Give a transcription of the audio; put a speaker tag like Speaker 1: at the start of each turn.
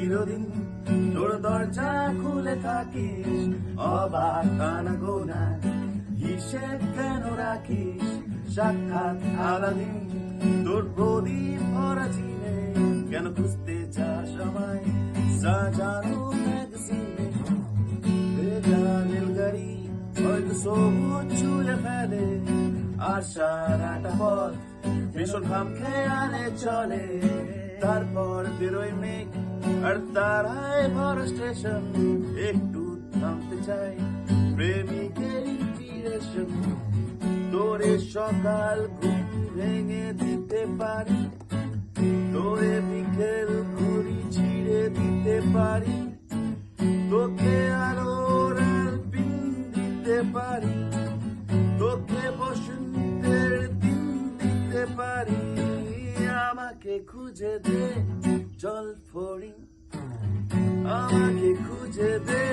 Speaker 1: চিরদিন তোর দরজা খুলে থাকিস, অবাক আনাগোনা হিসেব কেন রাখিস, সাক্ষাৎ আলাদিন তোর প্রদীপ ভরা চিনে, কেন খুঁজতে চাস আমায় সাজানো ম্যাগাজিনে। ভেজা রেলগাড়ি হয়তো সবুজ ছুঁড়ে ফেলে, আর সারাটা পথ ভীষণ ঘাম খেয়ালে চলে। তারপর বেরোয় মেঘ আর তারায় ভরা স্টেশন, একটু থামতে চাই প্রেমিকের ইন্সপিরেশন। তোরে সকাল ঘুম ভেঙে দিতে পারি, তোরে বিকেল ঘুরি ছিঁড়ে দিতে পারি, তোকে আলোর পিন দিতে পারি, তোকে বসন্তের দিন দিতে পারি। আমাকে খুঁজে দে জল ফড়িং, আমাকে খুঁজে দে